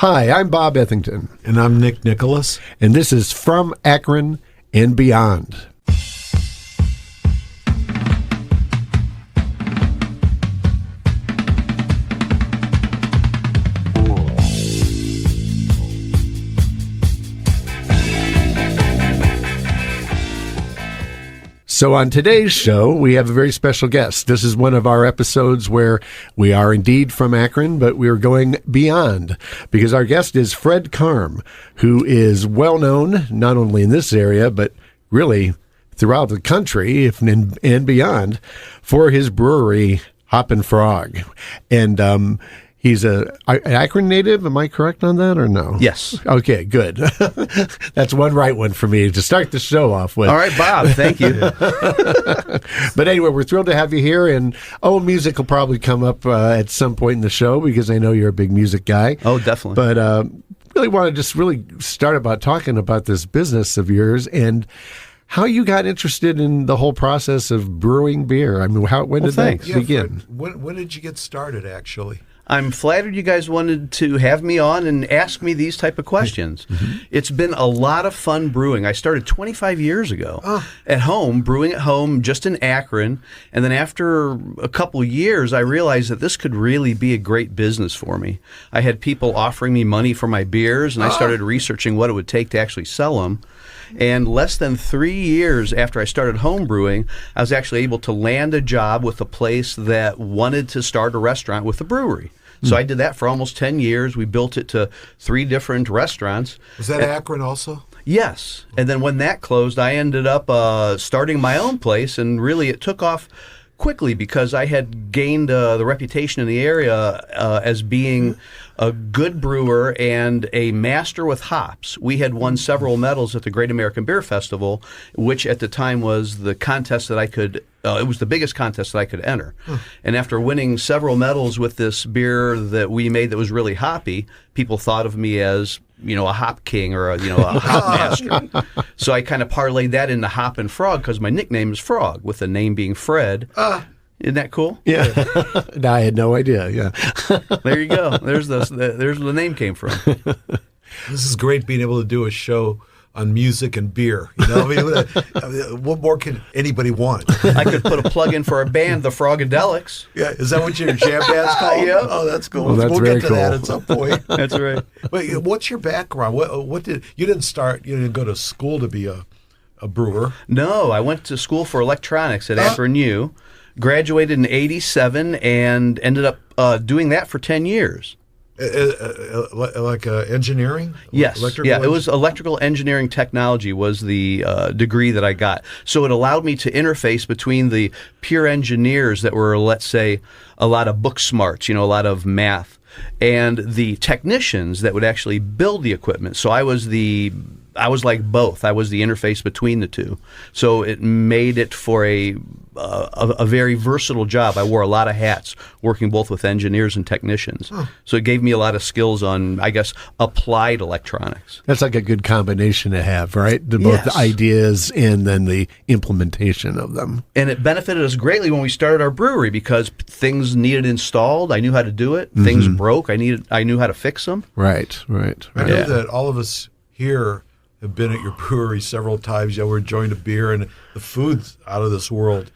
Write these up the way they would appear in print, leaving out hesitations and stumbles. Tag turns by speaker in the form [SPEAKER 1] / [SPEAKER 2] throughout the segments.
[SPEAKER 1] Hi, I'm Bob Ethington.
[SPEAKER 2] And I'm Nick Nicholas.
[SPEAKER 1] And this is From Akron and Beyond. So on today's show, we have a very special guest. This is one of our episodes where we are indeed from Akron, but we're going beyond because our guest is Fred Karm, who is well known not only in this area, but really throughout the country and beyond for his brewery, Hoppin Frog. And he's an Akron native. Am I correct on that or no?
[SPEAKER 3] Yes.
[SPEAKER 1] Okay, good. That's one right one for me to start the show off with.
[SPEAKER 3] All right, Bob. Thank you.
[SPEAKER 1] But anyway, we're thrilled to have you here. And, music will probably come up at some point in the show because I know you're a big music guy.
[SPEAKER 3] Oh, definitely.
[SPEAKER 1] But really want to just really start about talking about this business of yours and how you got interested in the whole process of brewing beer. I mean, when did that begin?
[SPEAKER 2] Fred, when did you get started, actually?
[SPEAKER 3] I'm flattered you guys wanted to have me on and ask me these type of questions. Mm-hmm. It's been a lot of fun brewing. I started 25 years ago at home, brewing at home just in Akron. And then after a couple years, I realized that this could really be a great business for me. I had people offering me money for my beers, and I started researching what it would take to actually sell them. And less than 3 years after I started home brewing, I was actually able to land a job with a place that wanted to start a restaurant with a brewery. So I did that for almost 10 years. We built it to 3 different restaurants.
[SPEAKER 2] Was that Akron also?
[SPEAKER 3] Yes. And then when that closed, I ended up starting my own place, and really it took off quickly because I had gained the reputation in the area as being a good brewer and a master with hops. We had won several medals at the Great American Beer Festival, which at the time was the contest that I could it was the biggest contest that I could enter. And after winning several medals with this beer that we made that was really hoppy, people thought of me as, a hop king or a hop master. So I kind of parlayed that into Hoppin Frog because my nickname is Frog, with the name being Fred. Isn't that cool?
[SPEAKER 1] Yeah. I had no idea. Yeah.
[SPEAKER 3] There you go. There's where the name came from.
[SPEAKER 2] This is great being able to do a show on music and beer. What more can anybody want?
[SPEAKER 3] I could put a plug in for our band, the Frogadelics.
[SPEAKER 2] Yeah, is that what your jam band's called?
[SPEAKER 3] Yep.
[SPEAKER 2] Oh, that's cool.
[SPEAKER 1] Well, that's
[SPEAKER 2] we'll
[SPEAKER 1] very
[SPEAKER 2] get to
[SPEAKER 1] cool.
[SPEAKER 2] that at some point.
[SPEAKER 3] That's right.
[SPEAKER 2] Wait, what's your background? You didn't go to school to be a brewer?
[SPEAKER 3] No, I went to school for electronics at Akron U, graduated in '87, and ended up doing that for 10 years.
[SPEAKER 2] Like engineering?
[SPEAKER 3] Yes. It was electrical engineering technology was the degree that I got. So it allowed me to interface between the pure engineers that were, let's say, a lot of book smarts, a lot of math, and the technicians that would actually build the equipment. So I was like both. I was the interface between the two. So it made it for a very versatile job. I wore a lot of hats, working both with engineers and technicians. So it gave me a lot of skills on, I guess, applied electronics.
[SPEAKER 1] That's like a good combination to have, right? Both the ideas and then the implementation of them.
[SPEAKER 3] And it benefited us greatly when we started our brewery because things needed installed. I knew how to do it. Mm-hmm. Things broke. I knew how to fix them.
[SPEAKER 1] Right.
[SPEAKER 2] I know that all of us here have been at your brewery several times. We're enjoying the beer and the food's out of this world.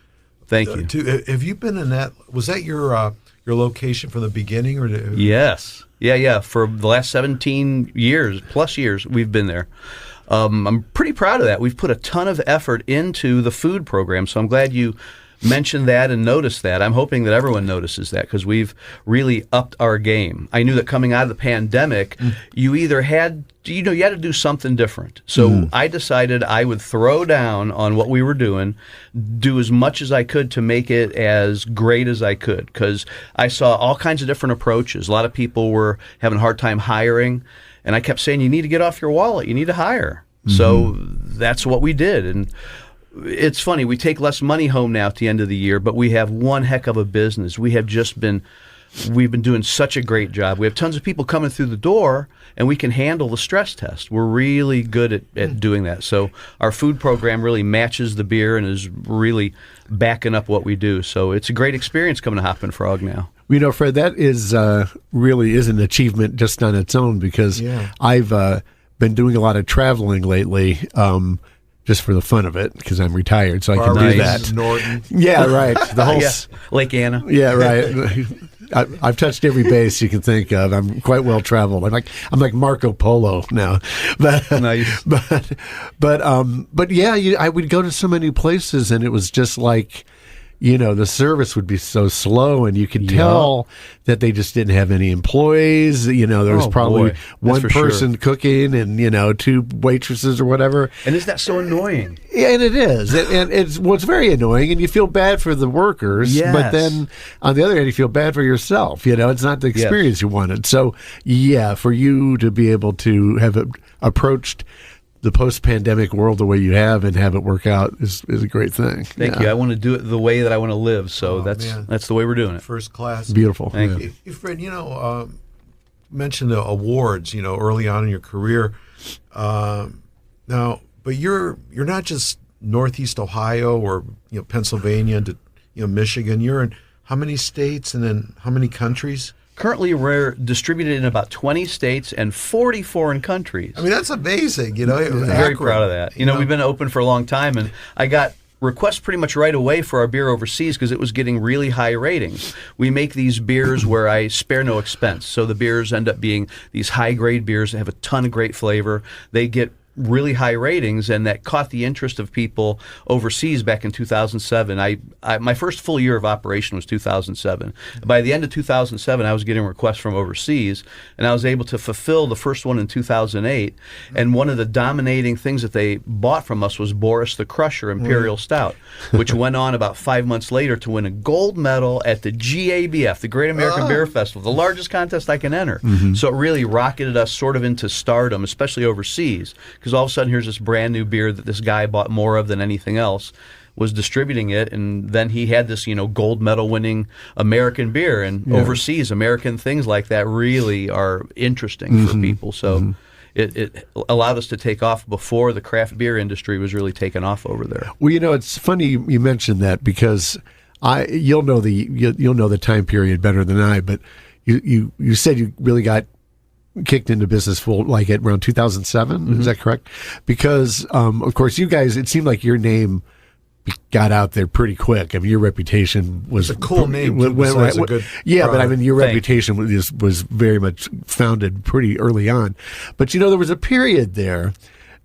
[SPEAKER 3] Thank you.
[SPEAKER 2] Have you been in that? Was that your location from the beginning, or?
[SPEAKER 3] Yes. Yeah. For the last 17 years, plus years, we've been there. I'm pretty proud of that. We've put a ton of effort into the food program, so I'm glad you mentioned that and noticed that. I'm hoping that everyone notices that because we've really upped our game. I knew that coming out of the pandemic, you either had you had to do something different. So I decided I would throw down on what we were doing, do as much as I could to make it as great as I could because I saw all kinds of different approaches. A lot of people were having a hard time hiring, and I kept saying, you need to get off your wallet. You need to hire. So that's what we did. And it's funny, we take less money home now at the end of the year, but we have one heck of a business. We've been doing such a great job. We have tons of people coming through the door, and we can handle the stress test. We're really good at doing that. So our food program really matches the beer and is really backing up what we do. So it's a great experience coming to Hoppin Frog now.
[SPEAKER 1] You know, Fred, that is really is an achievement just on its own, because I've been doing a lot of traveling lately, just for the fun of it, because I'm retired, so I can do that.
[SPEAKER 2] Norton.
[SPEAKER 1] Yeah, right. The whole
[SPEAKER 3] Lake Anna.
[SPEAKER 1] Yeah, right. I've touched every base you can think of. I'm quite well traveled. I'm like Marco Polo now. But
[SPEAKER 3] Nice.
[SPEAKER 1] but yeah, I would go to so many places, and it was just like, the service would be so slow, and you could tell that they just didn't have any employees. There was probably one person cooking and, 2 waitresses or whatever.
[SPEAKER 3] And is that so annoying?
[SPEAKER 1] Yeah, and it is. And it's very annoying, and you feel bad for the workers.
[SPEAKER 3] Yes.
[SPEAKER 1] But then on the other hand, you feel bad for yourself. It's not the experience you wanted. So, for you to be able to have approached the post-pandemic world the way you have and have it work out is a great thing.
[SPEAKER 3] Thank you. I want to do it the way that I want to live, so that's the way we're doing it.
[SPEAKER 2] First class.
[SPEAKER 1] Beautiful.
[SPEAKER 3] Thank you.
[SPEAKER 2] Hey, Fred, mentioned the awards, early on in your career. Now, but you're not just Northeast Ohio or Pennsylvania to Michigan. You're in how many states and then how many countries?
[SPEAKER 3] Currently, we're distributed in about 20 states and 40 foreign countries.
[SPEAKER 2] I mean, that's amazing.
[SPEAKER 3] I'm very proud of that. We've been open for a long time, and I got requests pretty much right away for our beer overseas because it was getting really high ratings. We make these beers where I spare no expense. So the beers end up being these high-grade beers that have a ton of great flavor. They get really high ratings, and that caught the interest of people overseas back in 2007. My first full year of operation was 2007. By the end of 2007, I was getting requests from overseas, and I was able to fulfill the first one in 2008. And one of the dominating things that they bought from us was Boris the Crusher Imperial Stout, which went on about 5 months later to win a gold medal at the GABF, the Great American Beer Festival, the largest contest I can enter. So it really rocketed us sort of into stardom, especially overseas. Because all of a sudden, here's this brand new beer that this guy bought more of than anything else, was distributing it, and then he had this, gold medal winning American beer, and overseas, American things like that really are interesting for people. So it allowed us to take off before the craft beer industry was really taking off over there.
[SPEAKER 1] Well, it's funny you mentioned that, because you'll know the time period better than I, but you said you really got kicked into business full like at around 2007. Is that correct? Because of course you guys, it seemed like your name got out there pretty quick. I mean, your reputation was
[SPEAKER 2] a cool name.
[SPEAKER 1] A good but I mean, your
[SPEAKER 3] Thanks.
[SPEAKER 1] reputation was very much founded pretty early on. But there was a period there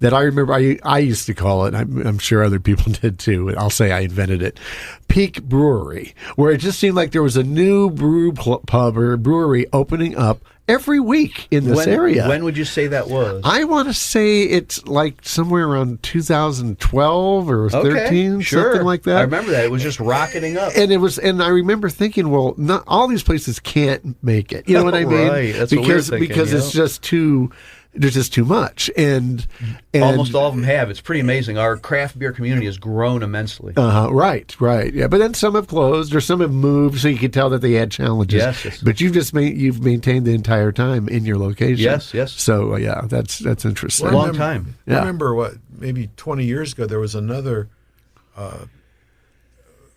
[SPEAKER 1] that I remember. I used to call it. I'm sure other people did too. And I'll say I invented it. Peak brewery, where it just seemed like there was a new pub or brewery opening up every week in this area.
[SPEAKER 3] When would you say that was?
[SPEAKER 1] I want to say it's like somewhere around 2012 or 13, something like that.
[SPEAKER 3] I remember that. It was just rocketing up.
[SPEAKER 1] And I remember thinking, well, not all these places can't make it. You know what I mean?
[SPEAKER 3] Right. That's what we were thinking,
[SPEAKER 1] because it's just too. There's just too much, and
[SPEAKER 3] almost all of them have. It's pretty amazing. Our craft beer community has grown immensely.
[SPEAKER 1] Right, yeah. But then some have closed, or some have moved, so you can tell that they had challenges.
[SPEAKER 3] Yes.
[SPEAKER 1] But you've maintained the entire time in your location.
[SPEAKER 3] Yes.
[SPEAKER 1] So that's interesting.
[SPEAKER 3] Well, long time.
[SPEAKER 2] I remember maybe 20 years ago there was another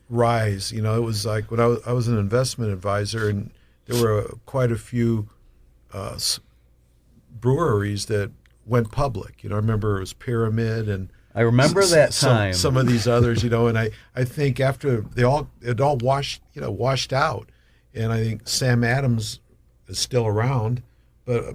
[SPEAKER 2] rise. It was like when I was an investment advisor, and there were quite a few breweries that went public. I remember it was Pyramid, and
[SPEAKER 3] I remember that time.
[SPEAKER 2] Some of these others, and I think after it all washed out, and I think Sam Adams is still around, but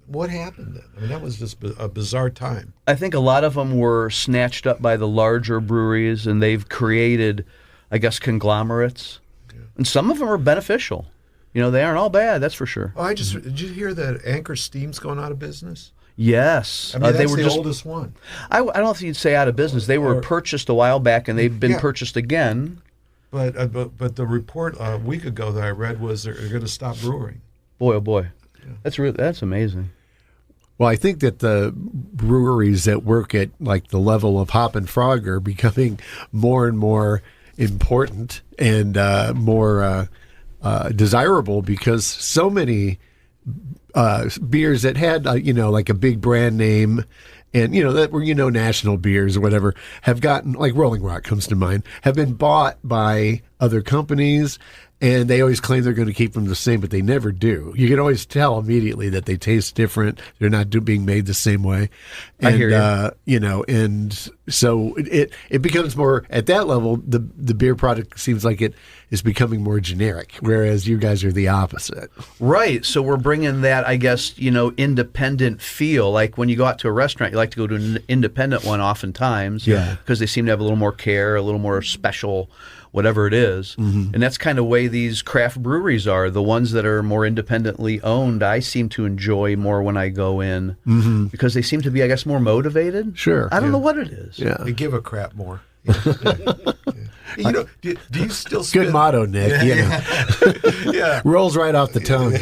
[SPEAKER 2] what happened then? I mean, that was just a bizarre time.
[SPEAKER 3] I think a lot of them were snatched up by the larger breweries, and they've created, I guess, conglomerates, and some of them are beneficial. They aren't all bad, that's for sure.
[SPEAKER 2] Oh, did you hear that Anchor Steam's going out of business?
[SPEAKER 3] Yes.
[SPEAKER 2] I mean, that's
[SPEAKER 3] they were
[SPEAKER 2] the
[SPEAKER 3] just,
[SPEAKER 2] oldest one.
[SPEAKER 3] I don't know if you'd say out of business. They were purchased a while back, and they've been purchased again.
[SPEAKER 2] But the report a week ago that I read was they're going to stop brewing.
[SPEAKER 3] Boy, oh boy. Yeah. That's amazing.
[SPEAKER 1] Well, I think that the breweries that work at like the level of Hoppin Frog are becoming more and more important and more desirable, because so many beers that had like a big brand name and that were national beers or whatever have gotten, like Rolling Rock comes to mind, have been bought by other companies, and they always claim they're going to keep them the same, but they never do. You can always tell immediately that they taste different. They're not being made the same way. And,
[SPEAKER 3] I hear you.
[SPEAKER 1] And so it becomes more, at that level, the beer product seems like it is becoming more generic, whereas you guys are the opposite.
[SPEAKER 3] Right. So we're bringing that, I guess, independent feel. Like when you go out to a restaurant, you like to go to an independent one oftentimes, because they seem to have a little more care, a little more special, whatever it is. And that's kind of the way these craft breweries are. The ones that are more independently owned, I seem to enjoy more when I go in, because they seem to be, I guess, more motivated.
[SPEAKER 1] Sure.
[SPEAKER 3] I don't know what it is.
[SPEAKER 1] Yeah.
[SPEAKER 2] They give a crap more. Do you still spin?
[SPEAKER 1] Good motto, Nick.
[SPEAKER 2] Yeah.
[SPEAKER 1] Rolls right off the tongue.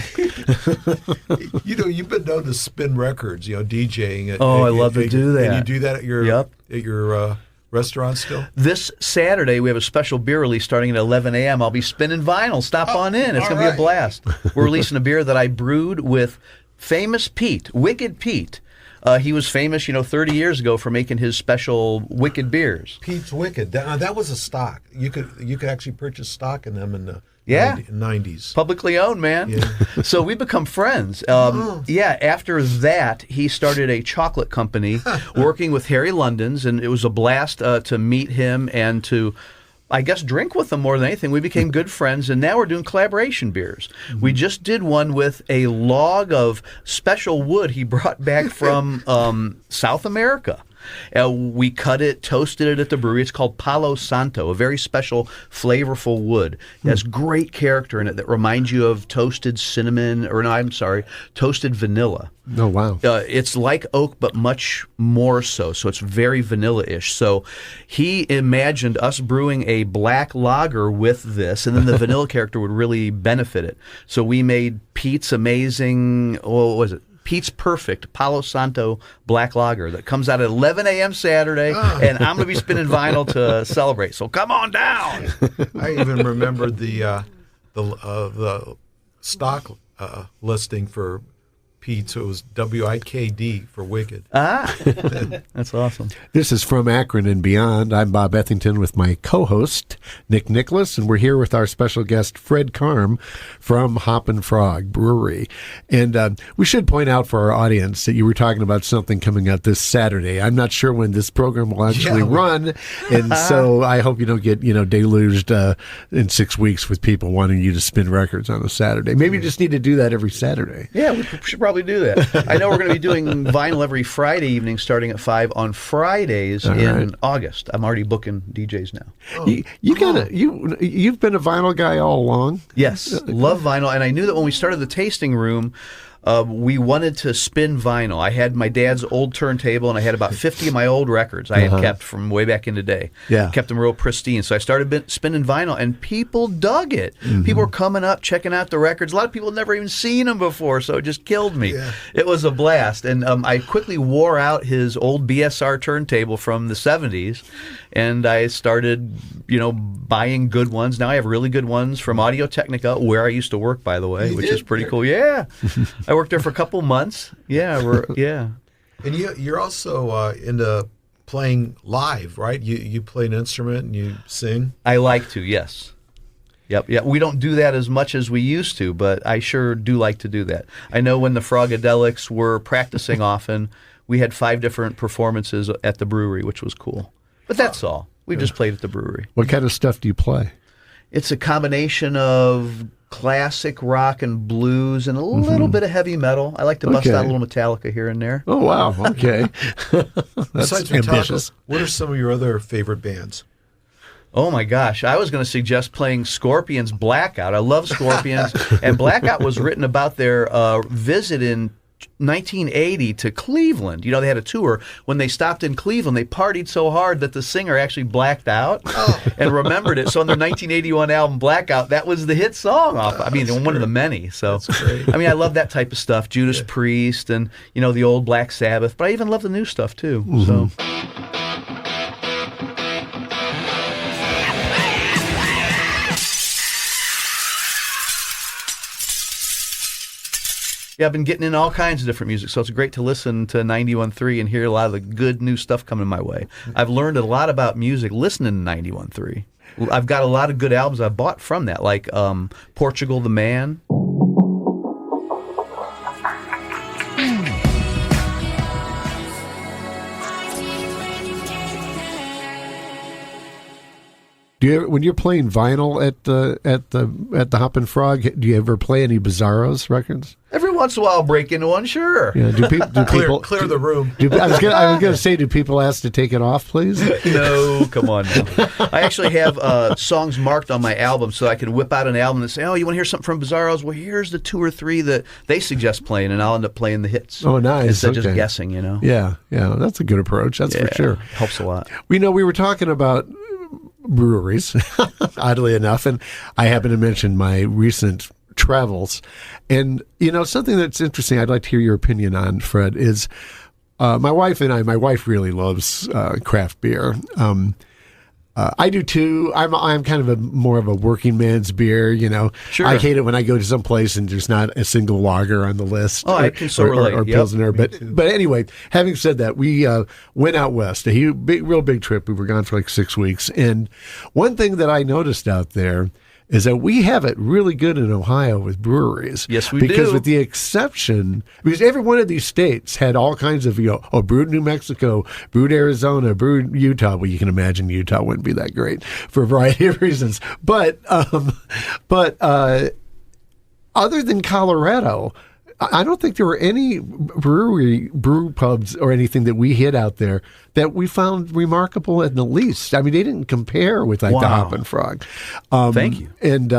[SPEAKER 2] You've been known to spin records, DJing.
[SPEAKER 3] I love to do that.
[SPEAKER 2] And you do that at your restaurant still?
[SPEAKER 3] This Saturday, we have a special beer release starting at 11 a.m. I'll be spinning vinyl. Stop on in. It's going to be a blast. We're releasing a beer that I brewed with famous Pete, Wicked Pete. He was famous, 30 years ago for making his special Wicked beers.
[SPEAKER 2] Pete's Wicked. That was a stock. You could actually purchase stock in them in the 90s.
[SPEAKER 3] Publicly owned, man. Yeah. So we become friends. After that, he started a chocolate company working with Harry London's, and it was a blast to meet him and to, I guess, drink with him more than anything. We became good friends, and now we're doing collaboration beers. We just did one with a log of special wood he brought back from South America. We cut it, toasted it at the brewery. It's called Palo Santo, a very special, flavorful wood. It has great character in it that reminds you of toasted toasted vanilla.
[SPEAKER 1] Oh, wow.
[SPEAKER 3] It's like oak, but much more so. So it's very vanilla-ish. So he imagined us brewing a black lager with this, and then the vanilla character would really benefit it. So we made Pete's amazing, what was it? Pete's Perfect Palo Santo Black Lager that comes out at 11 a.m. Saturday, and I'm going to be spinning vinyl to celebrate. So come on down.
[SPEAKER 2] I even remember the stock listing for Pete's. It was WIKD for Wicked.
[SPEAKER 3] That's awesome.
[SPEAKER 1] This is From Akron and Beyond. I'm Bob Ethington with my co-host, Nick Nicholas, and we're here with our special guest, Fred Karm from Hoppin Frog Brewery. And we should point out for our audience that you were talking about something coming out this Saturday. I'm not sure when this program will actually run, and so I hope you don't get, deluged in 6 weeks with people wanting you to spin records on a Saturday. Maybe you just need to do that every Saturday.
[SPEAKER 3] Yeah, we should probably do that. I know we're going to be doing vinyl every Friday evening starting at 5 on Fridays in August. I'm already booking DJs now.
[SPEAKER 1] You've been a vinyl guy all along?
[SPEAKER 3] Yes, love vinyl. And I knew that when we started the tasting room, we wanted to spin vinyl. I had my dad's old turntable, and I had about 50 of my old records I had kept from way back in the day.
[SPEAKER 1] Yeah.
[SPEAKER 3] Kept them real pristine. So I started spinning vinyl, and people dug it. People were coming up, checking out the records. A lot of people had never even seen them before, so it just killed me. Yeah. It was a blast. And I quickly wore out his old BSR turntable from the 70s, and I started, buying good ones. Now I have really good ones from Audio-Technica, where I used to work, by the way, which is pretty cool. Yeah. I worked there for a couple months. Yeah.
[SPEAKER 2] And you're also into playing live, right? You play an instrument and you sing?
[SPEAKER 3] I like to, yes. Yep. Yeah. We don't do that as much as we used to, but I sure do like to do that. I know when the Frogadelics were practicing often, we had 5 different performances at the brewery, which was cool. But that's all. We just played at the brewery.
[SPEAKER 1] What kind of stuff do you play?
[SPEAKER 3] It's a combination of classic rock and blues and a little bit of heavy metal. I like to bust out a little Metallica here and there.
[SPEAKER 1] Oh, wow. Okay.
[SPEAKER 2] Besides Metallica, what are some of your other favorite bands?
[SPEAKER 3] Oh, my gosh. I was going to suggest playing Scorpions' Blackout. I love Scorpions. And Blackout was written about their visit in 1980 to Cleveland. They had a tour. When they stopped in Cleveland, they partied so hard that the singer actually blacked out and remembered it. So on their 1981 album Blackout, that was the hit song off. One of the many. So I love that type of stuff. Judas Priest and the old Black Sabbath. But I even love the new stuff too. So. Yeah, I've been getting in all kinds of different music, so it's great to listen to 91.3 and hear a lot of the good new stuff coming my way. I've learned a lot about music listening to 91.3. I've got a lot of good albums I bought from that, like Portugal the Man.
[SPEAKER 1] Do you, when you're playing vinyl at the Hoppin Frog, do you ever play any Bizarros records?
[SPEAKER 3] Every once in a while, I'll break into one, sure.
[SPEAKER 1] Yeah, do people
[SPEAKER 2] Clear the room.
[SPEAKER 1] I was going to say, do people ask to take it off, please?
[SPEAKER 3] No, come on now. I actually have songs marked on my album so I can whip out an album and say, oh, you want to hear something from Bizarros? Well, here's the 2 or 3 that they suggest playing, and I'll end up playing the hits.
[SPEAKER 1] Oh, nice.
[SPEAKER 3] Instead of
[SPEAKER 1] Okay.
[SPEAKER 3] just guessing, you know?
[SPEAKER 1] Yeah, that's a good approach. That's for sure.
[SPEAKER 3] Helps a lot.
[SPEAKER 1] We were talking about breweries, oddly enough, and I happen to mention my recent travels. And, something that's interesting I'd like to hear your opinion on, Fred, is my wife really loves craft beer. I do too. I'm kind of more of a working man's beer,
[SPEAKER 3] Sure.
[SPEAKER 1] I hate it when I go to some place and there's not a single lager on the list.
[SPEAKER 3] Oh, I can so relate.
[SPEAKER 1] Or
[SPEAKER 3] Yep.
[SPEAKER 1] Pilsner. But anyway, having said that, we went out west, real big trip. We were gone for like 6 weeks. And one thing that I noticed out there is that we have it really good in Ohio with breweries.
[SPEAKER 3] Yes, we
[SPEAKER 1] because
[SPEAKER 3] do.
[SPEAKER 1] with the exception, because every one of these states had all kinds of, brewed New Mexico, brewed Arizona, brewed Utah. Well, you can imagine Utah wouldn't be that great for a variety of reasons. But other than Colorado, I don't think there were any brew pubs or anything that we hit out there that we found remarkable in the least. I mean, they didn't compare with the Hoppin Frog.
[SPEAKER 3] Thank you.
[SPEAKER 1] And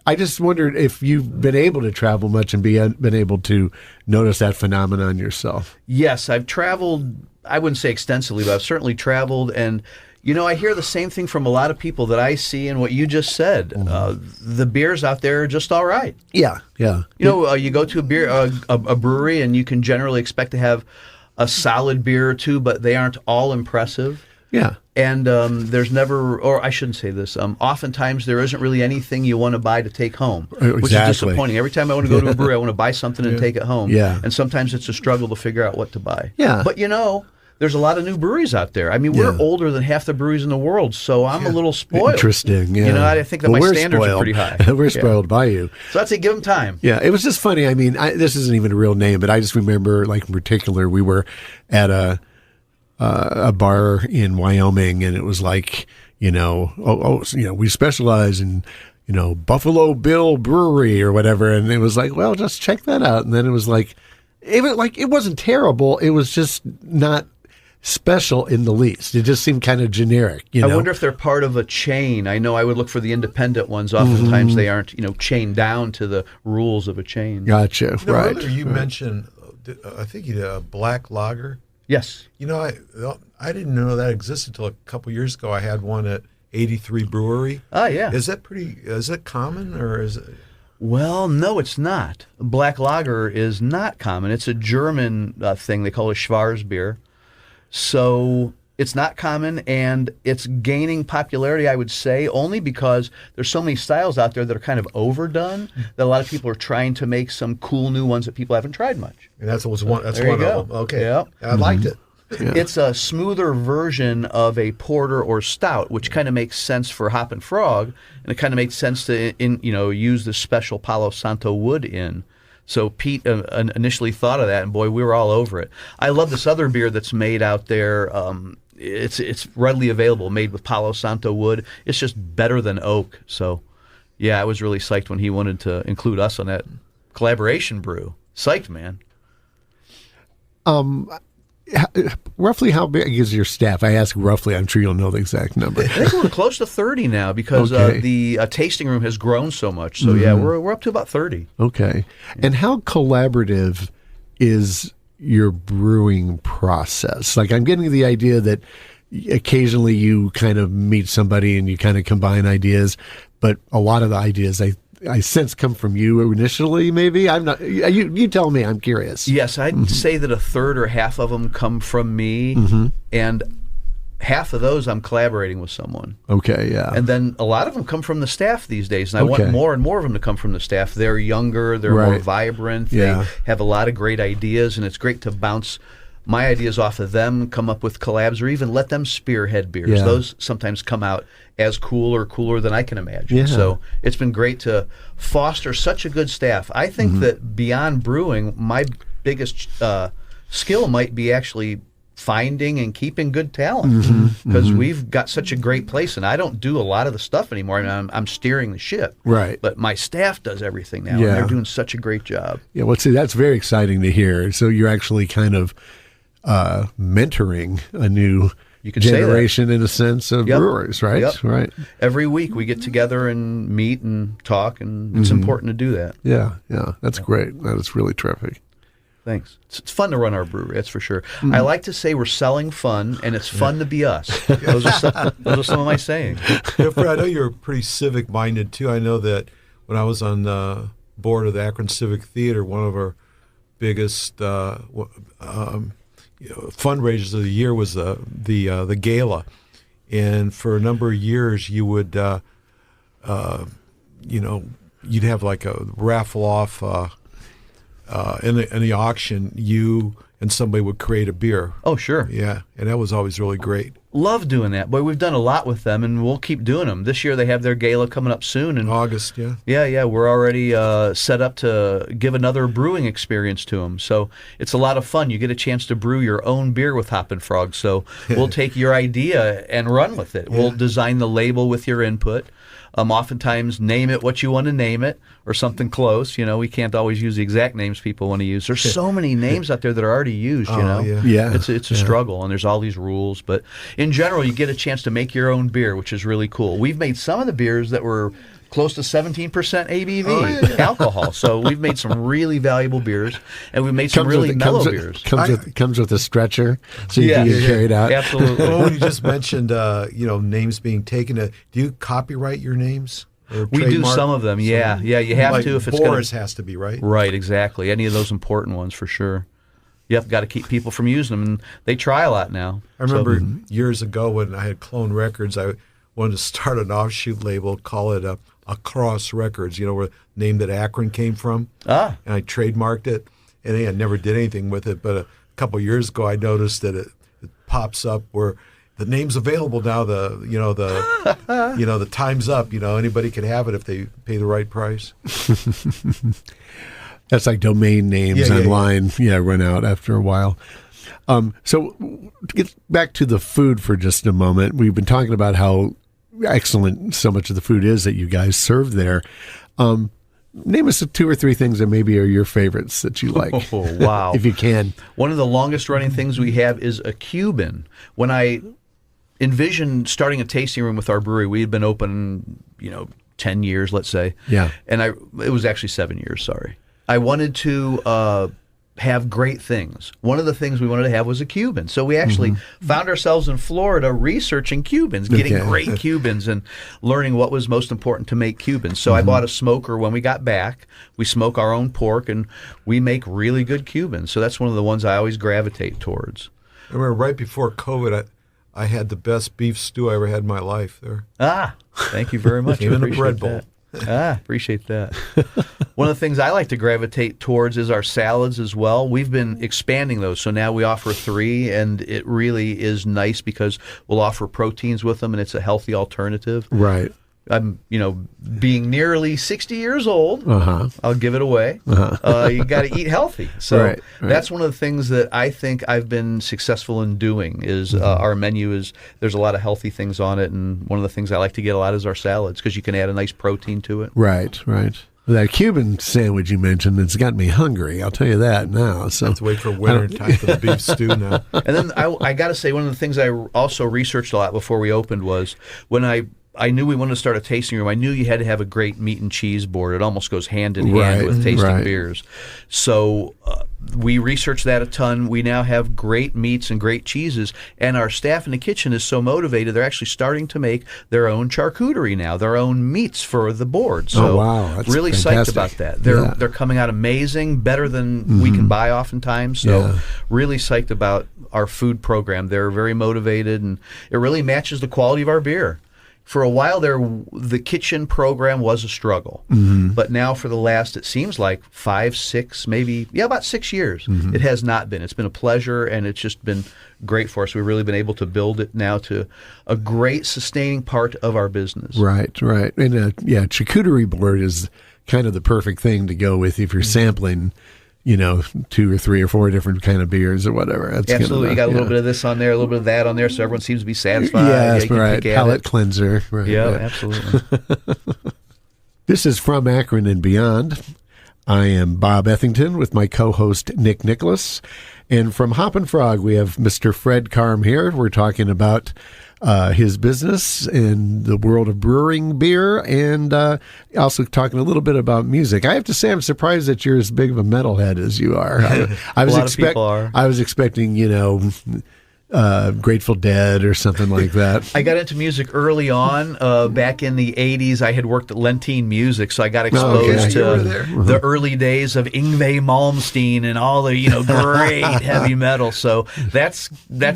[SPEAKER 1] I just wondered if you've been able to travel much and been able to notice that phenomenon yourself.
[SPEAKER 3] Yes, I've traveled, I wouldn't say extensively, but I've certainly traveled, and I hear the same thing from a lot of people that I see in what you just said. The beers out there are just all right.
[SPEAKER 1] Yeah.
[SPEAKER 3] You go to a brewery, and you can generally expect to have a solid beer or two, but they aren't all impressive.
[SPEAKER 1] Yeah.
[SPEAKER 3] And there's never, or I shouldn't say this, oftentimes there isn't really anything you want to buy to take home, which is disappointing. Every time I want to go to a brewery, I want to buy something and take it home.
[SPEAKER 1] Yeah.
[SPEAKER 3] And sometimes it's a struggle to figure out what to buy.
[SPEAKER 1] Yeah.
[SPEAKER 3] But there's a lot of new breweries out there. I mean, we're older than half the breweries in the world, so I'm a little spoiled.
[SPEAKER 1] Interesting, yeah.
[SPEAKER 3] I think that my standards are pretty high.
[SPEAKER 1] We're spoiled by you.
[SPEAKER 3] So I'd say give them time.
[SPEAKER 1] Yeah, it was just funny. I mean, this isn't even a real name, but I just remember, like in particular, we were at a bar in Wyoming, and it was like, we specialize in, Buffalo Bill Brewery or whatever, and it was like, well, just check that out. And then it was like, it wasn't terrible. It was just not special in the least. It just seemed kind of generic.
[SPEAKER 3] I wonder if they're part of a chain. I know I would look for the independent ones. Oftentimes they aren't, chained down to the rules of a chain.
[SPEAKER 1] Gotcha. Right.
[SPEAKER 2] Earlier you mentioned, I think you did a black lager.
[SPEAKER 3] Yes.
[SPEAKER 2] I didn't know that existed until a couple years ago. I had one at 83 Brewery.
[SPEAKER 3] Oh, yeah.
[SPEAKER 2] Is it common, or is it?
[SPEAKER 3] Well, no, it's not. Black lager is not common. It's a German thing. They call it Schwarzbier. So it's not common, and it's gaining popularity, I would say, only because there's so many styles out there that are kind of overdone that a lot of people are trying to make some cool new ones that people haven't tried much.
[SPEAKER 2] And that's one. That's
[SPEAKER 3] There you
[SPEAKER 2] one
[SPEAKER 3] go.
[SPEAKER 2] of them. Okay.
[SPEAKER 3] Yep.
[SPEAKER 2] I liked it.
[SPEAKER 1] Yeah.
[SPEAKER 3] It's a smoother version of a porter or stout, which kind of makes sense for Hoppin Frog, and it kind of makes sense to use the special Palo Santo wood in. So Pete initially thought of that, and boy, we were all over it. I love this other beer that's made out there. It's readily available, made with Palo Santo wood. It's just better than oak. So, yeah, I was really psyched when he wanted to include us on that collaboration brew. Psyched, man.
[SPEAKER 1] Roughly how big is your staff? I ask roughly. I'm sure you'll know the exact number.
[SPEAKER 3] I think we're close to 30 now because
[SPEAKER 1] Okay.
[SPEAKER 3] the tasting room has grown so much. So, yeah, we're up to about 30.
[SPEAKER 1] Okay. And how collaborative is your brewing process? Like, I'm getting the idea that occasionally you kind of meet somebody and you kind of combine ideas, but a lot of the ideas I sense come from you initially, maybe? I'm not. You tell me. I'm curious.
[SPEAKER 3] Yes, I'd say that a third or half of them come from me, and half of those I'm collaborating with someone.
[SPEAKER 1] Okay, yeah.
[SPEAKER 3] And then a lot of them come from the staff these days, and I
[SPEAKER 1] Okay.
[SPEAKER 3] want more and more of them to come from the staff. They're younger, they're more
[SPEAKER 1] Right.
[SPEAKER 3] vibrant,
[SPEAKER 1] Yeah.
[SPEAKER 3] they have a lot of great ideas, and it's great to bounce my ideas off of them, come up with collabs, or even let them spearhead beers.
[SPEAKER 1] Yeah.
[SPEAKER 3] Those sometimes come out as cool or cooler than I can imagine.
[SPEAKER 1] Yeah.
[SPEAKER 3] So it's been great to foster such a good staff. I think that beyond brewing, my biggest skill might be actually finding and keeping good talent, because we've got such a great place, and I don't do a lot of the stuff anymore. I mean, I'm steering the ship,
[SPEAKER 1] Right.
[SPEAKER 3] but my staff does everything now,
[SPEAKER 1] Yeah.
[SPEAKER 3] and they're doing such a great job.
[SPEAKER 1] Yeah, well, see, that's very exciting to hear. So you're actually kind of mentoring a new
[SPEAKER 3] You could say that.
[SPEAKER 1] generation, in a sense, of
[SPEAKER 3] Yep.
[SPEAKER 1] brewers, right?
[SPEAKER 3] Yep.
[SPEAKER 1] Right.
[SPEAKER 3] Every week we get together and meet and talk, and it's important to do that.
[SPEAKER 1] Yeah, yeah, that's great. That is really terrific.
[SPEAKER 3] Thanks. It's fun to run our brewery, that's for sure. I like to say we're selling fun, and it's fun to be us. Those are some of my sayings.
[SPEAKER 2] Yeah, Fred, I know you're pretty civic-minded, too. I know that when I was on the board of the Akron Civic Theater, one of our biggest fundraisers of the year was the gala. And for a number of years, you would, you'd have like a raffle off in the auction. You and somebody would create a beer.
[SPEAKER 3] Oh, sure.
[SPEAKER 2] Yeah, and that was always really great.
[SPEAKER 3] Love doing that. Boy, we've done a lot with them, and we'll keep doing them. This year they have their gala coming up soon. And
[SPEAKER 2] August, yeah.
[SPEAKER 3] Yeah, we're already set up to give another brewing experience to them. So it's a lot of fun. You get a chance to brew your own beer with Hoppin Frog. So we'll take your idea and run with it. We'll design the label with your input. Oftentimes name it what you want to name it, or something close. You know, we can't always use the exact names people want to use. There's so many names out there that are already used, you know.
[SPEAKER 1] Yeah.
[SPEAKER 3] It's a struggle, and there's all these rules. But in general, you get a chance to make your own beer, which is really cool. We've made some of the beers that were close to 17% ABV alcohol. So we've made some really valuable beers, and we've made some really mellow beers.
[SPEAKER 1] Comes with a stretcher, so you can carry it out.
[SPEAKER 3] Absolutely.
[SPEAKER 2] Well, when you just mentioned, names being taken, do you copyright your names? Or
[SPEAKER 3] We do
[SPEAKER 2] trademark?
[SPEAKER 3] some of them, yeah. Yeah, you have
[SPEAKER 2] Like
[SPEAKER 3] to if it's
[SPEAKER 2] Boris
[SPEAKER 3] gonna...
[SPEAKER 2] has to be, right?
[SPEAKER 3] Right, exactly. Any of those important ones, for sure. Yep, got to keep people from using them, and they try a lot now.
[SPEAKER 2] I remember years ago when I had Clone Records, I wanted to start an offshoot label, call it Across Records, where the name that Akron came from.
[SPEAKER 3] Ah.
[SPEAKER 2] And I trademarked it, and I never did anything with it. But a couple of years ago, I noticed that it pops up where the name's available now. The time's up. Anybody can have it if they pay the right price.
[SPEAKER 1] That's like domain names online. Yeah, run out after a while. So to get back to the food for just a moment, we've been talking about how excellent so much of the food is that you guys serve there. Name us 2 or 3 things that maybe are your favorites that you like.
[SPEAKER 3] Oh, wow.
[SPEAKER 1] If you can.
[SPEAKER 3] One of the longest running things we have is a Cuban. When I envisioned starting a tasting room with our brewery, we had been open, 10 years, let's say.
[SPEAKER 1] Yeah.
[SPEAKER 3] And it was actually 7 years, sorry. I wanted to have great things. One of the things we wanted to have was a Cuban. So we actually found ourselves in Florida researching Cubans, getting great Cubans and learning what was most important to make Cubans. So I bought a smoker when we got back. We smoke our own pork, and we make really good Cubans. So that's one of the ones I always gravitate towards.
[SPEAKER 2] I remember right before COVID, I had the best beef stew I ever had in my life there.
[SPEAKER 3] Ah, thank you very much.
[SPEAKER 2] Came in a
[SPEAKER 3] Appreciate
[SPEAKER 2] bread bowl.
[SPEAKER 3] that. Appreciate that. One of the things I like to gravitate towards is our salads as well. We've been expanding those, so now we offer 3, and it really is nice because we'll offer proteins with them, and it's a healthy alternative.
[SPEAKER 1] Right.
[SPEAKER 3] I'm, being nearly 60 years old, I'll give it away. You got to eat healthy. So that's one of the things that I think I've been successful in doing is our menu is, there's a lot of healthy things on it, and one of the things I like to get a lot is our salads because you can add a nice protein to it.
[SPEAKER 1] Right. That Cuban sandwich you mentioned, it's got me hungry. I'll tell you that now. So
[SPEAKER 2] let's wait for winter time for the beef stew now.
[SPEAKER 3] And then I got to say, one of the things I also researched a lot before we opened was when I knew we wanted to start a tasting room. I knew you had to have a great meat and cheese board. It almost goes hand in hand with tasting beers. So we researched that a ton. We now have great meats and great cheeses, and our staff in the kitchen is so motivated. They're actually starting to make their own charcuterie now, their own meats for the board. So
[SPEAKER 1] That's
[SPEAKER 3] really
[SPEAKER 1] fantastic.
[SPEAKER 3] psyched about that. They're coming out amazing, better than we can buy oftentimes. So really psyched about our food program. They're very motivated, and it really matches the quality of our beer. for a while there, the kitchen program was a struggle. But now for the last, it seems like 5, 6, maybe, about 6 years, it has not been. It's been a pleasure, and it's just been great for us. We've really been able to build it now to a great sustaining part of our business.
[SPEAKER 1] Right. And charcuterie board is kind of the perfect thing to go with if you're sampling, 2 or 3 or 4 different kind of beers or whatever. That's
[SPEAKER 3] Absolutely. You got a little bit of this on there, a little bit of that on there, so everyone seems to be satisfied.
[SPEAKER 1] Yes, right. Palate cleanser. Right.
[SPEAKER 3] Yeah, absolutely.
[SPEAKER 1] This is From Akron and Beyond. I am Bob Ethington with my co-host Nick Nicholas. And from Hoppin Frog, we have Mr. Fred Karm here. We're talking about his business in the world of brewing beer, and also talking a little bit about music. I have to say, I'm surprised that you're as big of a metalhead as you are. I was
[SPEAKER 3] a lot of people are.
[SPEAKER 1] I was expecting, Grateful Dead or something like that.
[SPEAKER 3] I got into music early on. Back in the 80s, I had worked at Lentine Music, so I got exposed to the early days of Yngwie Malmsteen and all the great heavy metal. So that's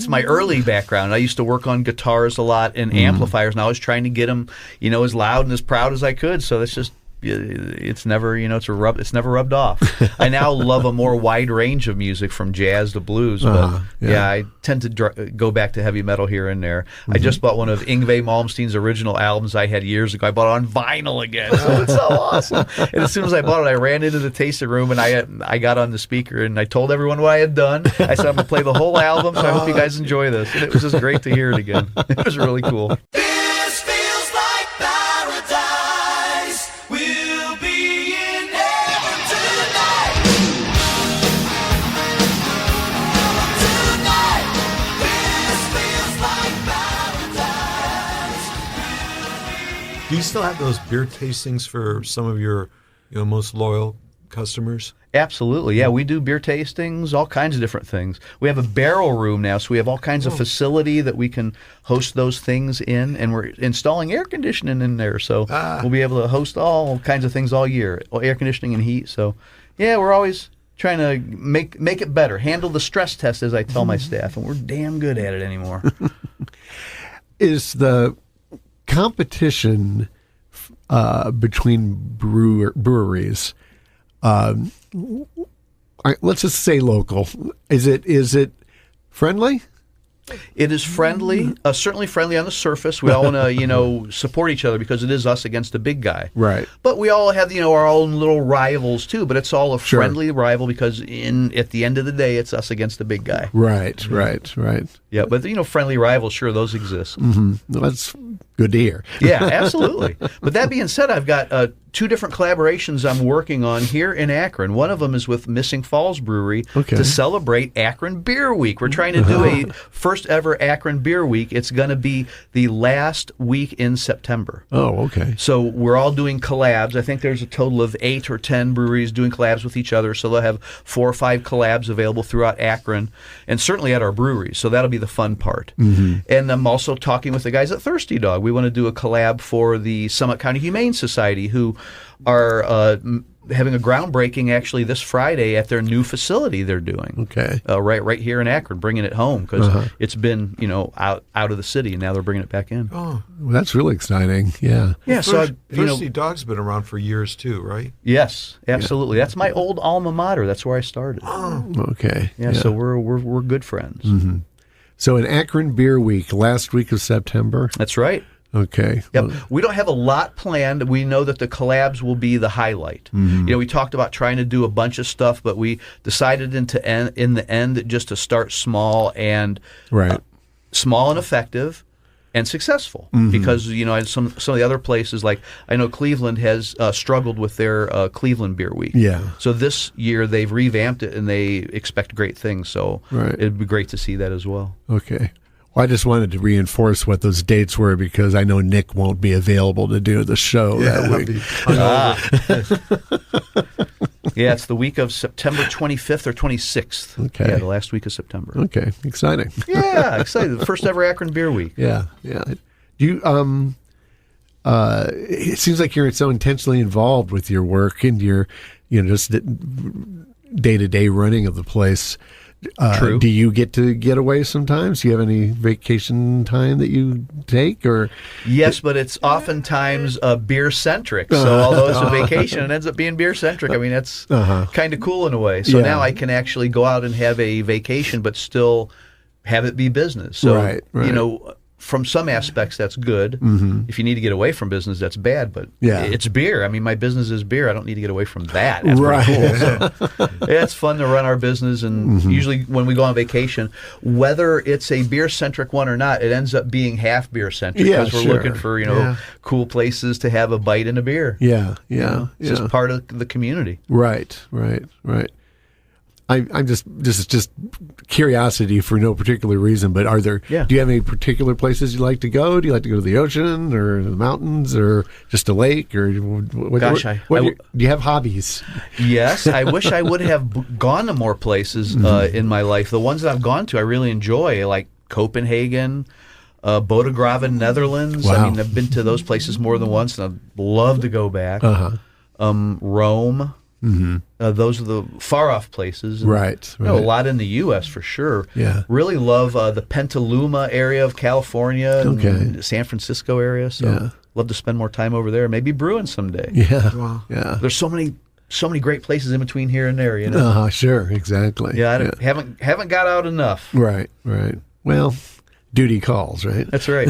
[SPEAKER 3] my early background. I used to work on guitars a lot and amplifiers, and I was trying to get them as loud and as proud as I could. So that's just. It's never, it's never rubbed off. I now love a more wide range of music, from jazz to blues. But I tend to go back to heavy metal here and there. I just bought one of Yngwie Malmsteen's original albums I had years ago. I bought it on vinyl again, so it's so awesome. And as soon as I bought it, I ran into the tasting room and I got on the speaker and I told everyone what I had done. I said, I'm going to play the whole album, so I hope you guys enjoy this. And it was just great to hear it again. It was really cool.
[SPEAKER 2] Do you still have those beer tastings for some of your most loyal customers?
[SPEAKER 3] Absolutely, yeah. We do beer tastings, all kinds of different things. We have a barrel room now, so we have all kinds of facility that we can host those things in, and we're installing air conditioning in there, so we'll be able to host all kinds of things all year, air conditioning and heat. So, yeah, we're always trying to make it better, handle the stress test, as I tell my staff, and we're damn good at it anymore.
[SPEAKER 1] Is the competition between breweries, let's just say local, is it friendly?
[SPEAKER 3] It is friendly, certainly friendly on the surface. We all want to, support each other because it is us against the big guy.
[SPEAKER 1] Right.
[SPEAKER 3] But we all have, our own little rivals too. But it's all a friendly rival because at the end of the day, it's us against the big guy.
[SPEAKER 1] Right.
[SPEAKER 3] Yeah, but friendly rivals, sure, those exist.
[SPEAKER 1] Mm-hmm. Well, that's good to hear.
[SPEAKER 3] Yeah, absolutely. But that being said, I've got 2 different collaborations I'm working on here in Akron. One of them is with Missing Falls Brewery to celebrate Akron Beer Week. We're trying to do a first ever Akron Beer Week. It's going to be the last week in September.
[SPEAKER 1] Oh, okay.
[SPEAKER 3] So we're all doing collabs. I think there's a total of 8 or 10 breweries doing collabs with each other. So they'll have 4 or 5 collabs available throughout Akron and certainly at our breweries. So that'll be the fun part. Mm-hmm. And I'm also talking with the guys at Thirsty Dog. We want to do a collab for the Summit County Humane Society, who are having a groundbreaking actually this Friday at their new facility they're doing.
[SPEAKER 1] Okay.
[SPEAKER 3] Right here in Akron, bringing it home because it's been out of the city and now they're bringing it back in.
[SPEAKER 1] Oh, well, that's really exciting. Yeah.
[SPEAKER 3] Yeah.
[SPEAKER 2] Thirsty Dog's been around for years too, right?
[SPEAKER 3] Yes, absolutely. Yeah. That's my old alma mater. That's where I started.
[SPEAKER 1] Oh, okay.
[SPEAKER 3] Yeah. So we're good friends.
[SPEAKER 1] Mm-hmm. So an Akron Beer Week, last week of September.
[SPEAKER 3] That's right.
[SPEAKER 1] Okay.
[SPEAKER 3] Yep. We don't have a lot planned. We know that the collabs will be the highlight. Mm-hmm. We talked about trying to do a bunch of stuff, but we decided in the end just to start small and small and effective and successful. Mm-hmm. Because some of the other places, like I know Cleveland has struggled with their Cleveland Beer Week.
[SPEAKER 1] Yeah.
[SPEAKER 3] So this year they've revamped it and they expect great things. So it'd be great to see that as well.
[SPEAKER 1] Okay. Well, I just wanted to reinforce what those dates were because I know Nick won't be available to do the show that week.
[SPEAKER 3] Yeah, it's the week of September 25th or 26th.
[SPEAKER 1] Okay.
[SPEAKER 3] Yeah, the last week of September.
[SPEAKER 1] Okay, exciting.
[SPEAKER 3] Yeah, excited. The first ever Akron Beer Week.
[SPEAKER 1] Yeah. You it seems like you're so intentionally involved with your work and your just day-to-day running of the place.
[SPEAKER 3] True.
[SPEAKER 1] Do you get to get away sometimes? Do you have any vacation time that you take, or?
[SPEAKER 3] Yes, but it's oftentimes beer centric. So although it's a vacation, it ends up being beer centric. I mean, that's kind of cool in a way. So now I can actually go out and have a vacation, but still have it be business. So
[SPEAKER 1] Right.
[SPEAKER 3] you know, from some aspects, that's good. If you need to get away from business, that's bad. But it's beer. I mean, my business is beer. I don't need to get away from that. That's
[SPEAKER 1] Right.
[SPEAKER 3] pretty cool. So, yeah, it's fun to run our business. And usually when we go on vacation, whether it's a beer-centric one or not, it ends up being half beer-centric because we're looking for, cool places to have a bite and a beer.
[SPEAKER 1] Yeah.
[SPEAKER 3] It's just part of the community.
[SPEAKER 1] Right. I'm just curiosity for no particular reason, but are there?
[SPEAKER 3] Yeah.
[SPEAKER 1] Do you have any particular places you like to go? Do you like to go to the ocean or the mountains or just a lake or?
[SPEAKER 3] Gosh,
[SPEAKER 1] do you have hobbies?
[SPEAKER 3] Yes, I wish I would have gone to more places in my life. The ones that I've gone to, I really enjoy, like Copenhagen, Bodegraven, Netherlands.
[SPEAKER 1] Wow.
[SPEAKER 3] I mean, I've been to those places more than once, and I'd love to go back. Rome. Those are the far-off places. And,
[SPEAKER 1] Right.
[SPEAKER 3] a lot in the U.S. for sure.
[SPEAKER 1] Yeah.
[SPEAKER 3] Really love the Petaluma area of California, and San Francisco area. So love to spend more time over there. Maybe brewing someday.
[SPEAKER 1] Yeah.
[SPEAKER 2] Wow.
[SPEAKER 1] Yeah.
[SPEAKER 3] There's so many great places in between here and there. You know.
[SPEAKER 1] Sure. Exactly.
[SPEAKER 3] Yeah, I haven't got out enough.
[SPEAKER 1] Right. Well, duty calls, right?
[SPEAKER 3] That's right.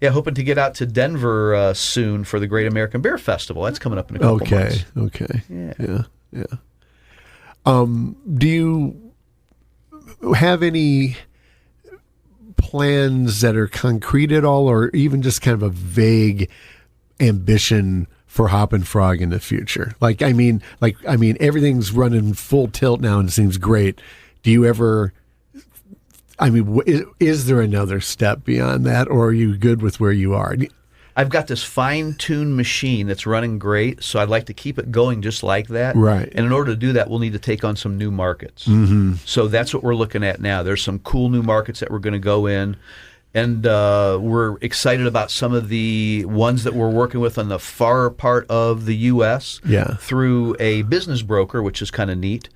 [SPEAKER 3] Yeah, hoping to get out to Denver soon for the Great American Beer Festival. That's coming up in a couple months.
[SPEAKER 1] Okay.
[SPEAKER 3] Yeah.
[SPEAKER 1] Do you have any plans that are concrete at all, or even just kind of a vague ambition for Hoppin Frog in the future? I mean, everything's running full tilt now and it seems great. Do you ever? I mean, is there another step beyond that, or are you good with where you are?
[SPEAKER 3] I've got this fine-tuned machine that's running great, so I'd like to keep it going just like that.
[SPEAKER 1] Right.
[SPEAKER 3] And in order to do that, we'll need to take on some new markets. So that's what we're looking at now. There's some cool new markets that we're going to go in, and we're excited about some of the ones that we're working with on the far part of the U.S. Through a business broker, which is kind of neat.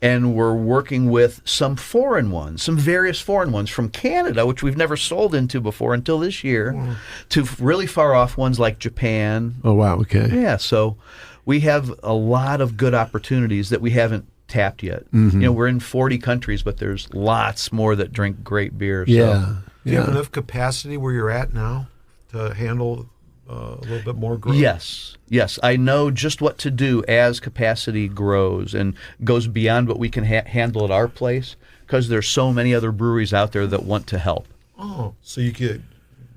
[SPEAKER 3] And we're working with some foreign ones, some various foreign ones from Canada, which we've never sold into before until this year, to really far off ones like Japan.
[SPEAKER 1] Oh, wow. Okay.
[SPEAKER 3] Yeah, so we have a lot of good opportunities that we haven't tapped yet. You know, we're in 40 countries, but there's lots more that drink great beer. So.
[SPEAKER 2] Do you have enough capacity where you're at now to handle a little bit more growth?
[SPEAKER 3] Yes. I know just what to do as capacity grows and goes beyond what we can handle at our place, because there's so many other breweries out there that want to help.
[SPEAKER 2] Oh, so you could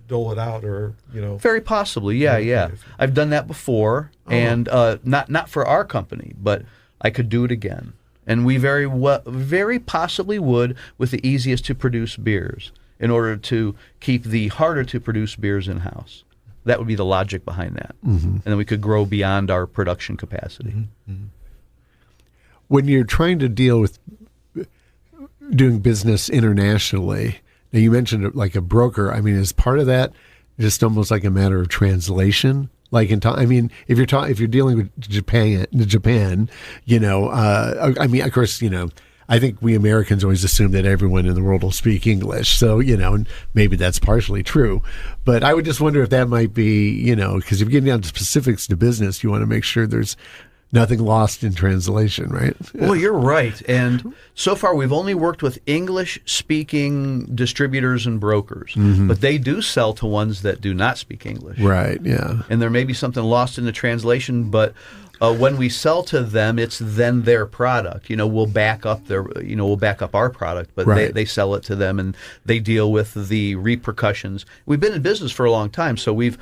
[SPEAKER 2] dole it out, or
[SPEAKER 3] Very possibly, yeah. I've done that before, and not for our company, but I could do it again, and we very possibly would with the easiest to produce beers, in order to keep the harder to produce beers in house. That would be the logic behind that. And then we could grow beyond our production capacity.
[SPEAKER 1] When you're trying to deal with doing business internationally, now you mentioned like a broker. I mean, is part of that just almost like a matter of translation? Like if you're dealing with Japan, I mean, of course, I think we Americans always assume that everyone in the world will speak English. So, and maybe that's partially true. But I would just wonder if that might be, because if you're getting down to specifics to business, you want to make sure there's nothing lost in translation, right?
[SPEAKER 3] Well, you're right. And so far, we've only worked with English-speaking distributors and brokers. But they do sell to ones that do not speak English.
[SPEAKER 1] Right, yeah.
[SPEAKER 3] And there may be something lost in the translation, but when we sell to them, it's then their product. We'll back up our product, but they sell it to them, and they deal with the repercussions. We've been in business for a long time, so we've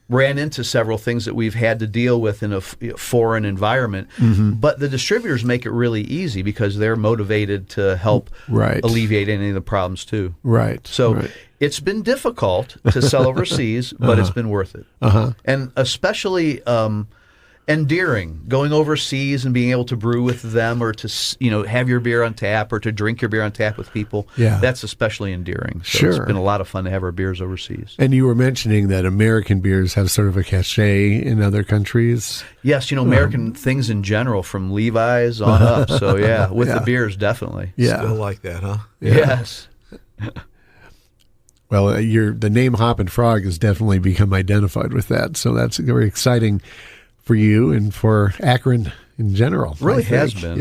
[SPEAKER 3] ran into several things that we've had to deal with in a foreign environment. But the distributors make it really easy because they're motivated to help alleviate any of the problems too.
[SPEAKER 1] Right.
[SPEAKER 3] So it's been difficult to sell overseas, but it's been worth it. And especially endearing. Going overseas and being able to brew with them, or to have your beer on tap, or to drink your beer on tap with people.
[SPEAKER 1] Yeah.
[SPEAKER 3] That's especially endearing. So
[SPEAKER 1] Sure.
[SPEAKER 3] It's been a lot of fun to have our beers overseas.
[SPEAKER 1] And you were mentioning that American beers have sort of a cachet in other countries.
[SPEAKER 3] Yes, American things in general, from Levi's on up. So yeah, with the beers, definitely.
[SPEAKER 1] Yeah.
[SPEAKER 2] Still like that, huh?
[SPEAKER 3] Yes.
[SPEAKER 1] Well, the name Hoppin Frog has definitely become identified with that. So that's very exciting for you and for Akron in general.
[SPEAKER 3] Really
[SPEAKER 1] I think.
[SPEAKER 3] has been.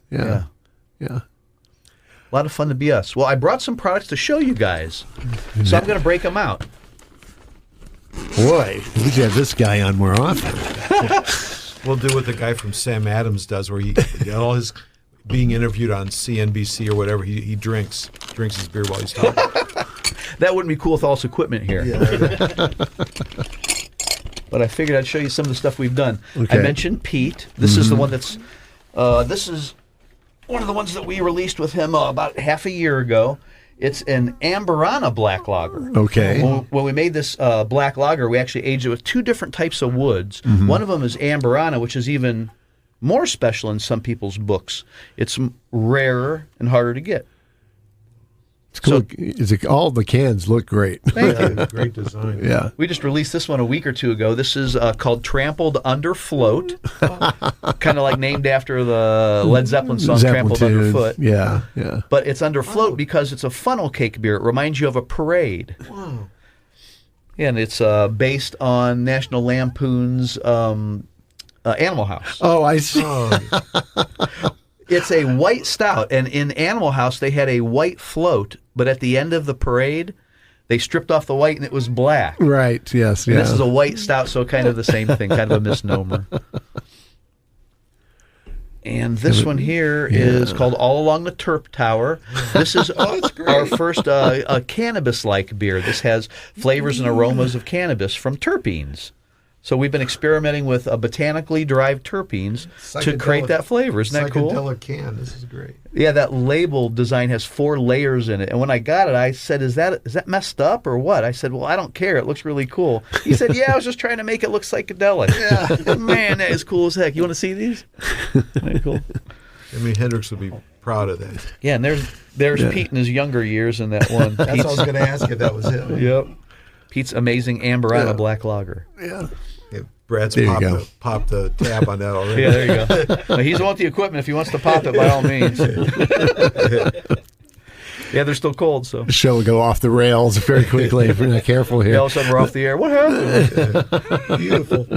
[SPEAKER 1] Yeah.
[SPEAKER 3] A lot of fun to be us. Well, I brought some products to show you guys, so I'm going to break them out.
[SPEAKER 1] Boy, we should have this guy on more often.
[SPEAKER 2] We'll do what the guy from Sam Adams does, where he all his being interviewed on CNBC or whatever, he drinks his beer while he's talking.
[SPEAKER 3] That wouldn't be cool with all this equipment here.
[SPEAKER 2] Yeah.
[SPEAKER 3] But I figured I'd show you some of the stuff we've done.
[SPEAKER 1] Okay.
[SPEAKER 3] I mentioned Pete. This is the one that's, this is one of the ones that we released with him about half a year ago. It's an Amberana black lager.
[SPEAKER 1] Okay.
[SPEAKER 3] When we made this black lager, we actually aged it with 2 different types of woods. One of them is Amberana, which is even more special in some people's books. It's rarer and harder to get.
[SPEAKER 1] It's cool. All the cans look great.
[SPEAKER 3] Thank you.
[SPEAKER 2] Great design.
[SPEAKER 1] Yeah.
[SPEAKER 3] We just released this one a week or 2 ago. This is called Trampled Under Float, kind of like named after the Led Zeppelin song Trampled Underfoot.
[SPEAKER 1] Yeah.
[SPEAKER 3] But it's under float because it's a funnel cake beer. It reminds you of a parade.
[SPEAKER 2] Wow.
[SPEAKER 3] And it's based on National Lampoon's Animal House.
[SPEAKER 1] Oh, I see.
[SPEAKER 3] It's a white stout, and in Animal House they had a white float, but at the end of the parade they stripped off the white and it was black.
[SPEAKER 1] Right, yes.
[SPEAKER 3] And this is a white stout, so kind of the same thing, kind of a misnomer. And this one here is called All Along the Terp Tower. This is our first cannabis-like beer. This has flavors and aromas of cannabis from terpenes. So we've been experimenting with botanically derived terpenes to create that flavor. Isn't that cool?
[SPEAKER 2] Psychedelic can. This is great.
[SPEAKER 3] Yeah, that label design has 4 layers in it. And when I got it, I said, is that messed up or what? I said, well, I don't care. It looks really cool. He said, yeah, I was just trying to make it look psychedelic. Yeah. Man, that is cool as heck. You want to see these? Very cool.
[SPEAKER 2] Hendrix would be proud of that.
[SPEAKER 3] Yeah, and there's Pete in his younger years in that one.
[SPEAKER 2] That's what I was going to ask if that was him.
[SPEAKER 3] Yep. Pete's amazing Amberana black lager.
[SPEAKER 1] Yeah.
[SPEAKER 2] Brad's
[SPEAKER 1] There you
[SPEAKER 2] popped the tab on that already.
[SPEAKER 3] Yeah, there you go. Well, he's want the equipment. If he wants to pop it, by all means. Yeah, they're still cold, so.
[SPEAKER 1] The show will go off the rails very quickly if we're not careful here.
[SPEAKER 3] Yeah, all of a sudden we're off the air. What happened?
[SPEAKER 2] Beautiful.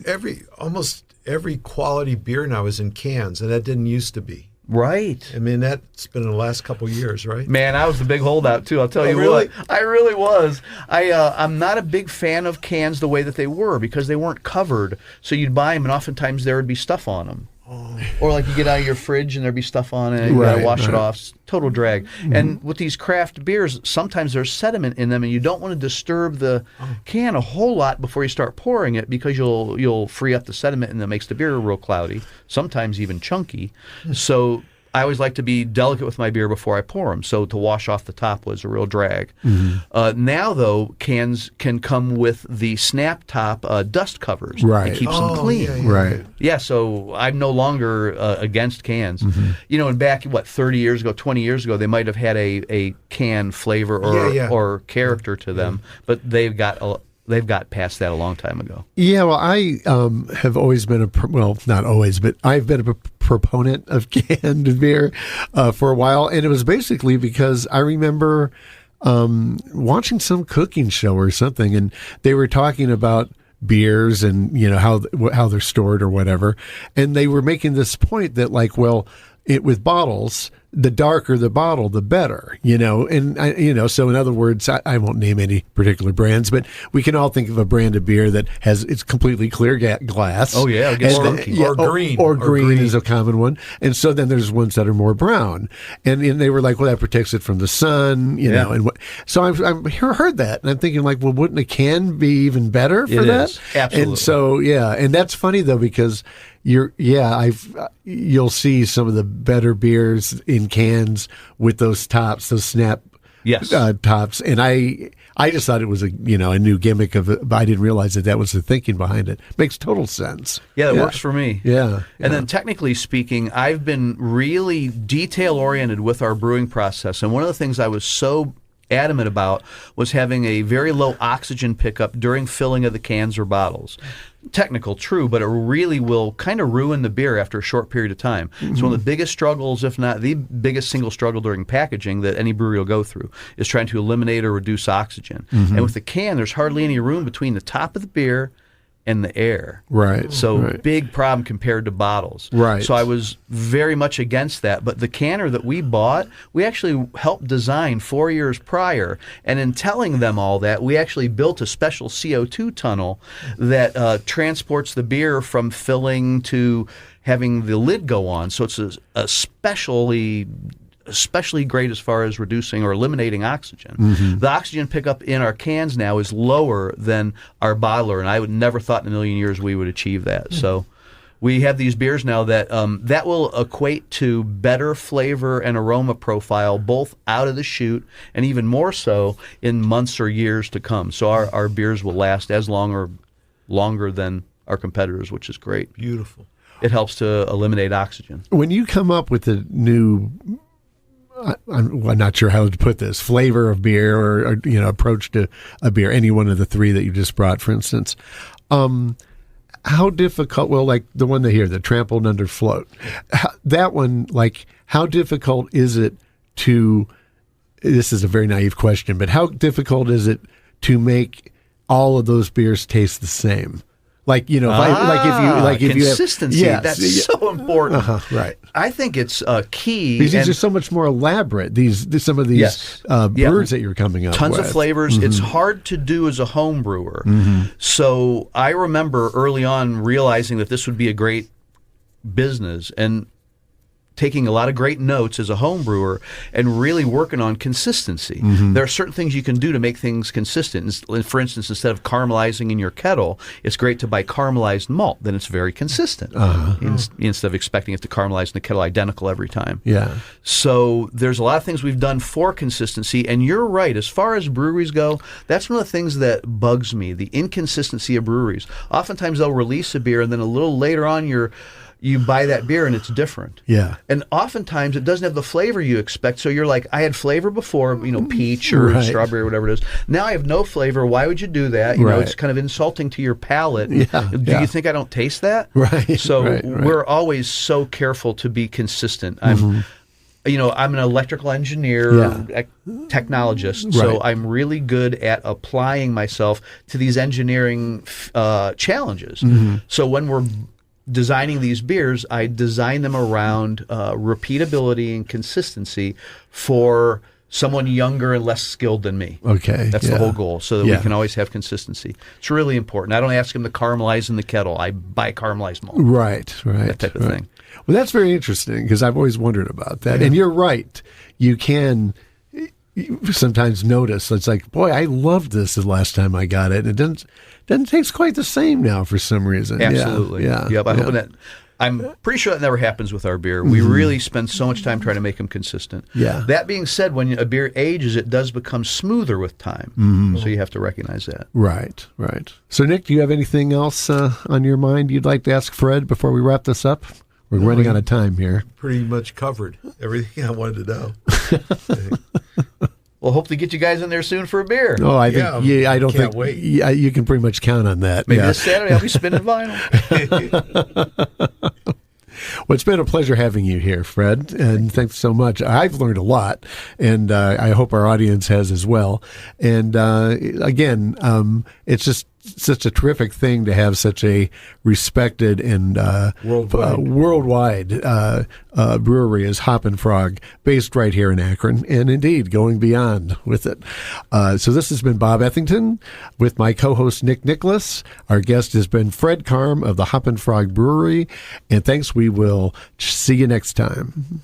[SPEAKER 2] Hey, almost every quality beer now is in cans, and that didn't used to be.
[SPEAKER 3] Right.
[SPEAKER 2] I mean, that's been in the last couple of years, right?
[SPEAKER 3] Man, I was the big holdout, too. I'll tell you
[SPEAKER 2] really?
[SPEAKER 3] what. I really was. I'm not a big fan of cans the way that they were because they weren't covered. So you'd buy them, and oftentimes there would be stuff on them. Oh. Or like you get out of your fridge and there'd be stuff on it. You got to wash it off. It's total drag. Mm-hmm. And with these craft beers, sometimes there's sediment in them, and you don't want to disturb the can a whole lot before you start pouring it because you'll free up the sediment, and that makes the beer real cloudy, sometimes even chunky. So I always like to be delicate with my beer before I pour them. So to wash off the top was a real drag. Mm-hmm. Now, though, cans can come with the snap top dust covers.
[SPEAKER 1] Right.
[SPEAKER 3] It keeps them clean.
[SPEAKER 2] Yeah.
[SPEAKER 1] Right.
[SPEAKER 3] Yeah, so I'm no longer against cans. Mm-hmm. And back, 30 years ago, 20 years ago, they might have had a can flavor or character to them, but they've got past that a long time ago.
[SPEAKER 1] Yeah, well, I have always been not always, but I've been a proponent of canned beer for a while, and it was basically because I remember watching some cooking show or something, and they were talking about beers and how they're stored or whatever, and they were making this point that with bottles, the darker the bottle, the better, and so in other words, I won't name any particular brands, but we can all think of a brand of beer that it's completely clear glass.
[SPEAKER 3] Oh yeah,
[SPEAKER 2] or green.
[SPEAKER 1] Or green is a common one. And so then there's ones that are more brown, and they were like, well, that protects it from the sun, know. And so I've heard that, and I'm thinking well, wouldn't a can be even better for that?
[SPEAKER 3] Is. Absolutely.
[SPEAKER 1] And so and that's funny though because you'll see some of the better beers in cans with those tops, those snap
[SPEAKER 3] Yes.
[SPEAKER 1] Tops, and I just thought it was a new gimmick of it, but I didn't realize that was the thinking behind it. Makes total sense.
[SPEAKER 3] Yeah, it works for me.
[SPEAKER 1] Yeah.
[SPEAKER 3] And then technically speaking, I've been really detail oriented with our brewing process, and one of the things I was so adamant about was having a very low oxygen pickup during filling of the cans or bottles. Technical, true, but it really will kind of ruin the beer after a short period of time. It's one of the biggest struggles, if not the biggest single struggle during packaging that any brewery will go through, is trying to eliminate or reduce oxygen. And with the can, there's hardly any room between the top of the beer and the air.
[SPEAKER 1] Right.
[SPEAKER 3] So big problem compared to bottles.
[SPEAKER 1] Right.
[SPEAKER 3] So I was very much against that. But the canner that we bought, we actually helped design 4 years prior. And in telling them all that, we actually built a special CO2 tunnel that transports the beer from filling to having the lid go on. So it's especially great as far as reducing or eliminating oxygen. The oxygen pickup in our cans now is lower than our bottler, and I would never thought in a million years we would achieve that. So we have these beers now that that will equate to better flavor and aroma profile both out of the chute and even more so in months or years to come. So our beers will last as long or longer than our competitors, which is great.
[SPEAKER 2] Beautiful.
[SPEAKER 3] It helps to eliminate oxygen.
[SPEAKER 1] When you come up with a new, I'm not sure how to put this, flavor of beer or approach to a beer, any one of the three that you just brought, for instance, how difficult, well, like the one the trampled under float, that one, like how difficult is it to, this is a very naive question, but how difficult is it to make all of those beers taste the same? Like, if you
[SPEAKER 3] consistency, that's so important.
[SPEAKER 1] Right.
[SPEAKER 3] I think it's key.
[SPEAKER 1] Because these are so much more elaborate. Some of these brews that you're coming up with.
[SPEAKER 3] Tons of flavors. It's hard to do as a home brewer. So I remember early on realizing that this would be a great business and taking a lot of great notes as a home brewer and really working on consistency. There are certain things you can do to make things consistent. For instance, instead of caramelizing in your kettle, it's great to buy caramelized malt. Then it's very consistent instead of expecting it to caramelize in the kettle identical every time.
[SPEAKER 1] Yeah.
[SPEAKER 3] So there's a lot of things we've done for consistency. And you're right. As far as breweries go, that's one of the things that bugs me, the inconsistency of breweries. Oftentimes they'll release a beer and then a little later on you buy that beer and it's different.
[SPEAKER 1] Yeah.
[SPEAKER 3] And oftentimes it doesn't have the flavor you expect. So you're like, I had flavor before, peach or strawberry or whatever it is. Now I have no flavor. Why would you do that? You know, it's kind of insulting to your palate. Do you think I don't taste that?
[SPEAKER 1] Right.
[SPEAKER 3] So we're always so careful to be consistent. I'm an electrical engineer, technologist, so I'm really good at applying myself to these engineering challenges. So when we're designing these beers, I design them around repeatability and consistency for someone younger and less skilled than me.
[SPEAKER 1] Okay.
[SPEAKER 3] That's the whole goal, so that we can always have consistency. It's really important. I don't ask them to caramelize in the kettle. I buy caramelized malt.
[SPEAKER 1] Right.
[SPEAKER 3] That type of thing.
[SPEAKER 1] Well, that's very interesting because I've always wondered about that. And you're right. You can sometimes notice, it's like, boy, I loved this the last time I got it. It doesn't taste quite the same now for some reason.
[SPEAKER 3] Absolutely. Yep. I'm pretty sure that never happens with our beer. We really spend so much time trying to make them consistent.
[SPEAKER 1] Yeah.
[SPEAKER 3] That being said, when a beer ages, it does become smoother with time. So you have to recognize that.
[SPEAKER 1] Right. So, Nick, do you have anything else on your mind you'd like to ask Fred before we wrap this up? We're running out of time here.
[SPEAKER 2] Pretty much covered everything I wanted to know.
[SPEAKER 3] We'll hope to get you guys in there soon for a beer.
[SPEAKER 1] Oh, I think can't wait. You can pretty much count on that.
[SPEAKER 3] Maybe this Saturday I'll be spinning vinyl.
[SPEAKER 1] Well, it's been a pleasure having you here, Fred, and thanks so much. I've learned a lot, and I hope our audience has as well. And again, it's just such a terrific thing to have such a respected and worldwide brewery as Hoppin Frog, based right here in Akron, and indeed going beyond with it. So this has been Bob Ethington with my co-host Nick Nicholas. Our guest has been Fred Karm of the Hoppin Frog Brewery, and thanks. We will see you next time.